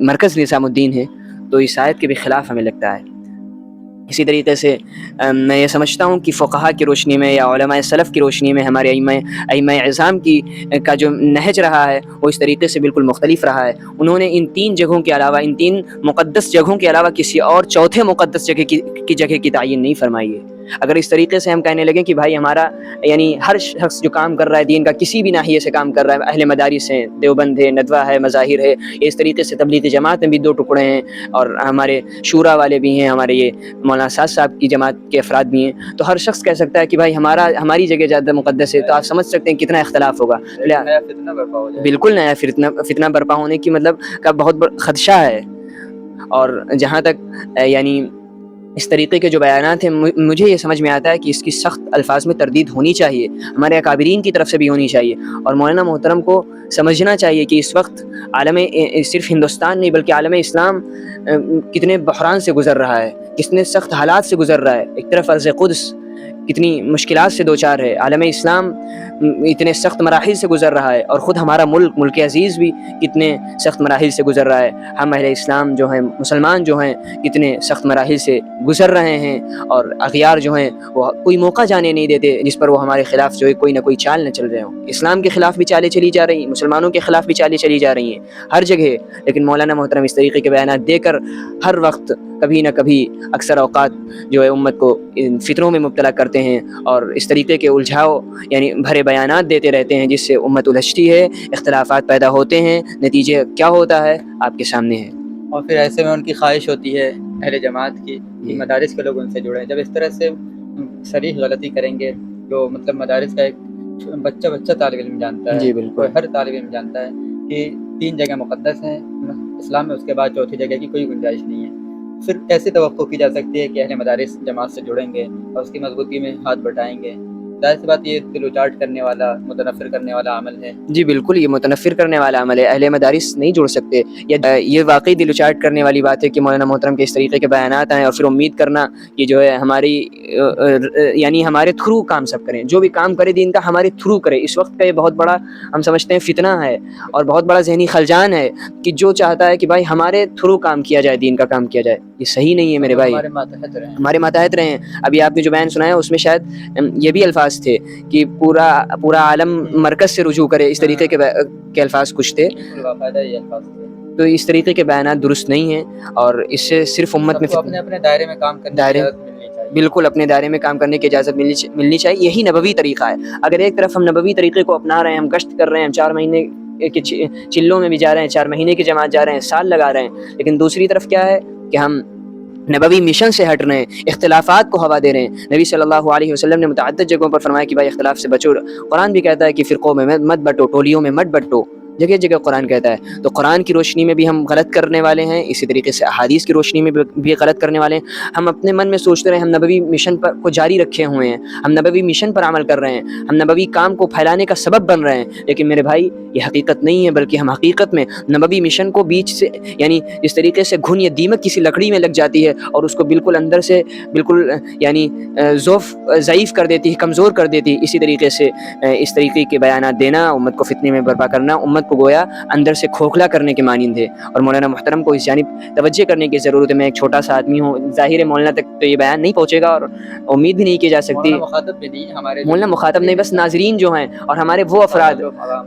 مرکز نظام الدین ہے، تو اس آیت کے بھی خلاف ہمیں لگتا ہے۔ اسی طریقے سے میں یہ سمجھتا ہوں کہ فقہا کی روشنی میں یا علماء سلف کی روشنی میں ہمارے ائمہ اعظام کا جو نہج رہا ہے وہ اس طریقے سے بالکل مختلف رہا ہے۔ انہوں نے ان 3 جگہوں کے علاوہ، ان 3 مقدس جگہوں کے علاوہ کسی اور چوتھے مقدس جگہ کی تعین نہیں فرمائی ہے۔ اگر اس طریقے سے ہم کہنے لگیں کہ بھائی ہمارا یعنی ہر شخص جو کام کر رہا ہے دین کا کسی بھی ناحیے سے کام کر رہا ہے، اہل مدارس ہیں، دیوبند ہے، ندوہ ہے، مظاہر ہے، اس طریقے سے تبلیغی جماعت میں بھی 2 ٹکڑے ہیں، اور ہمارے شورا والے بھی ہیں، ہمارے یہ مولانا سعد صاحب کی جماعت کے افراد بھی ہیں، تو ہر شخص کہہ سکتا ہے کہ بھائی ہماری جگہ زیادہ مقدس ہے، تو آپ سمجھ سکتے ہیں کتنا اختلاف ہوگا۔ نیا فتنہ برپا ہو جائے، بالکل نیا فتنہ برپا ہونے کی مطلب کا بہت بڑا خدشہ ہے۔ اور جہاں تک یعنی اس طریقے کے جو بیانات ہیں، مجھے یہ سمجھ میں آتا ہے کہ اس کی سخت الفاظ میں تردید ہونی چاہیے، ہمارے اکابرین کی طرف سے بھی ہونی چاہیے، اور مولانا محترم کو سمجھنا چاہیے کہ اس وقت عالم صرف ہندوستان نہیں بلکہ عالم اسلام کتنے بحران سے گزر رہا ہے، کتنے سخت حالات سے گزر رہا ہے۔ ایک طرف ارض قدس کتنی مشکلات سے دوچار ہے، عالم اسلام اتنے سخت مراحل سے گزر رہا ہے، اور خود ہمارا ملک عزیز بھی کتنے سخت مراحل سے گزر رہا ہے۔ ہم اہل اسلام جو ہیں، مسلمان جو ہیں، کتنے سخت مراحل سے گزر رہے ہیں، اور اغیار جو ہیں وہ کوئی موقع جانے نہیں دیتے جس پر وہ ہمارے خلاف جو ہے کوئی نہ کوئی چال نہ چل رہے ہوں۔ اسلام کے خلاف بھی چالیں چلی جا رہی ہیں، مسلمانوں کے خلاف بھی چالیں چلی جا رہی ہیں ہر جگہ، لیکن مولانا محترم اس طریقے کے بیانات دے کر ہر وقت کبھی نہ کبھی اکثر اوقات جو ہے امت کو فطروں میں مبتلا کرتے ہیں، اور اس طریقے کے الجھاؤ یعنی بھرے بیانات دیتے رہتے ہیں جس سے امت الجھتی ہے، اختلافات پیدا ہوتے ہیں، نتیجے کیا ہوتا ہے آپ کے سامنے ہے۔ اور پھر ایسے میں ان کی خواہش ہوتی ہے اہل جماعت کی کہ مدارس کے لوگ ان سے جڑیں۔ جب اس طرح سے صریح غلطی کریں گے، جو مطلب مدارس کا ایک بچہ طالب علم جانتا ہے، جی بالکل، ہر طالب علم جانتا ہے کہ 3 جگہ مقدس ہیں اسلام میں، اس کے بعد چوتھی جگہ کی کوئی گنجائش نہیں ہے۔ پھر کیسے توقع کی جا سکتی ہے کہ اہل مدارس جماعت سے جڑیں گے اور اس کی مضبوطی میں ہاتھ بٹائیں گے؟ ظاہر سی بات یہ دل اچاٹ کرنے والا، متنفر کرنے والا عمل ہے۔ جی بالکل، یہ متنفر کرنے والا عمل ہے، اہل مدارس نہیں جڑ سکتے۔ یہ واقعی دل اچاٹ کرنے والی بات ہے کہ مولانا محترم کے اس طریقے کے بیانات آئیں اور پھر امید کرنا کہ جو ہے ہماری یعنی ہمارے تھرو کام سب کریں، جو بھی کام کرے دین کا ہمارے تھرو کرے۔ اس وقت کا یہ بہت بڑا ہم سمجھتے ہیں فتنہ ہے اور بہت بڑا ذہنی خلجان ہے کہ جو چاہتا ہے کہ بھائی ہمارے تھرو کام کیا جائے، دین کا کام کیا جائے، یہ صحیح نہیں ہے میرے بھائی، ہمارے ماتحت رہیں۔ ابھی آپ نے جو بیان سنایا اس میں شاید یہ بھی الفاظ تھے کہ پورا عالم مرکز سے رجوع کرے، اس طریقے کے الفاظ کچھ تھے، تو اس طریقے کے بیانات درست نہیں ہیں، اور اس سے صرف امت میں اپنے دائرے میں کام کرنے کی اجازت ملنی چاہیے۔ بالکل اپنے دائرے میں کام کرنے کی اجازت ملنی چاہیے، یہی نبوی طریقہ ہے۔ اگر ایک طرف ہم نبوی طریقے کو اپنا رہے ہیں، ہم گشت کر رہے ہیں، 4 مہینے کے چلوں میں بھی جا رہے ہیں، 4 مہینے کی جماعت جا رہے ہیں، سال لگا رہے ہیں، لیکن دوسری طرف کیا ہے کہ ہم نبوی مشن سے ہٹ رہے ہیں، اختلافات کو ہوا دے رہے ہیں۔ نبی صلی اللہ علیہ وسلم نے متعدد جگہوں پر فرمایا کہ بھائی اختلاف سے بچو۔ قرآن بھی کہتا ہے کہ فرقوں میں مت بٹو، ٹولیوں میں مت بٹو، جگہ جگہ قرآن کہتا ہے۔ تو قرآن کی روشنی میں بھی ہم غلط کرنے والے ہیں، اسی طریقے سے احادیث کی روشنی میں بھی غلط کرنے والے ہیں۔ ہم اپنے من میں سوچتے رہے ہم نبوی مشن کو جاری رکھے ہوئے ہیں، ہم نبوی مشن پر عمل کر رہے ہیں، ہم نبوی کام کو پھیلانے کا سبب بن رہے ہیں، لیکن میرے بھائی یہ حقیقت نہیں ہے، بلکہ ہم حقیقت میں نبوی مشن کو بیچ سے یعنی اس طریقے سے گھن یا دیمک کسی لکڑی میں لگ جاتی ہے اور اس کو بالکل اندر سے بالکل یعنی ضعیف کر دیتی ہے، کمزور کر دیتی ہے۔ اسی طریقے سے اس طریقے کے بیانات دینا، امت کو فتنے میں برپا کرنا، امت کو گویا اندر سے کھوکھلا کرنے کے مانند ہے، اور مولانا محترم کو اس جانب توجہ کرنے کی ضرورت ہے۔ میں ایک چھوٹا سا آدمی ہوں، ظاہر ہے مولانا تک تو یہ بیان نہیں پہنچے گا اور امید بھی نہیں کی جا سکتی، مولانا مخاطب نہیں، بس ناظرین جو ہیں اور ہمارے وہ افراد،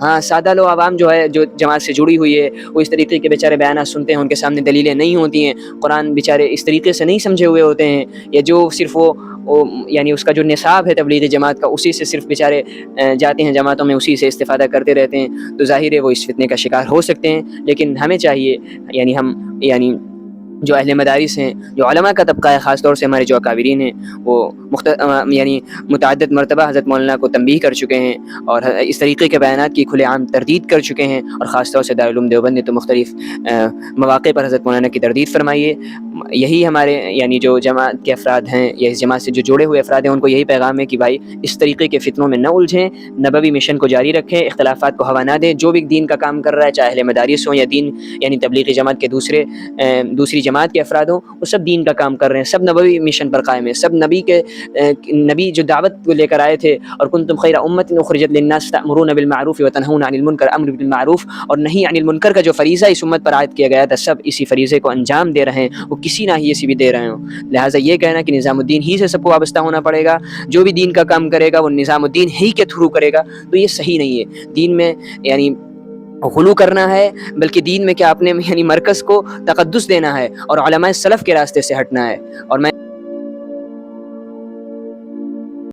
ہاں سادہ لو عوام جو ہے جو جماعت سے جڑی ہوئی ہے، وہ اس طریقے کے بیچارے بیانات سنتے ہیں، ان کے سامنے دلیلیں نہیں ہوتی ہیں، قرآن بیچارے اس طریقے سے نہیں سمجھے ہوئے ہوتے ہیں، یا جو صرف وہ یعنی اس کا جو نصاب ہے تبلیغی جماعت کا، اسی سے صرف بیچارے جاتے ہیں جماعتوں میں، اسی سے استفادہ کرتے رہتے ہیں، تو ظاہر ہے وہ اس فتنے کا شکار ہو سکتے ہیں۔ لیکن ہمیں چاہیے یعنی جو اہل مدارس ہیں، جو علماء کا طبقہ ہے، خاص طور سے ہمارے جو اکابرین ہیں، وہ یعنی متعدد مرتبہ حضرت مولانا کو تنبیہ کر چکے ہیں اور اس طریقے کے بیانات کی کھلے عام تردید کر چکے ہیں، اور خاص طور سے دارالعلوم دیوبند نے تو مختلف مواقع پر حضرت مولانا کی تردید فرمائی ہے۔ یہی ہمارے یعنی جو جماعت کے افراد ہیں یا اس جماعت سے جو جڑے ہوئے افراد ہیں، ان کو یہی پیغام ہے کہ بھائی اس طریقے کے فتنوں میں نہ الجھیں، نبوی مشن کو جاری رکھیں، اختلافات کو ہوا نہ دیں۔ جو بھی دین کا کام کر رہا ہے، چاہے اہل مدارس ہوں یا دین یعنی تبلیغی جماعت کے دوسری جماعت کے افراد ہوں وہ سب دین کا کام کر رہے ہیں, سب نبوی مشن پر قائم ہیں, سب نبی جو دعوت کو لے کر آئے تھے, اور کنتم خیر امۃ اخرجت للناس تأمرون بالمعروف وتنہون عن المنکر, امر بالمعروف اور نہی عن المنکر کا جو فریضہ اس امت پر عائد کیا گیا تھا, سب اسی فریضے کو انجام دے رہے ہیں, وہ کسی ناحیے سے بھی دے رہے ہوں. لہٰذا یہ کہنا کہ نظام الدین ہی سے سب کو وابستہ ہونا پڑے گا, جو بھی دین کا کام کرے گا وہ نظام الدین ہی کے تھرو کرے گا, تو یہ صحیح نہیں ہے. دین میں یعنی غلو کرنا ہے, بلکہ دین میں کیا اپنے یعنی مرکز کو تقدس دینا ہے اور علماء سلف کے راستے سے ہٹنا ہے. اور میں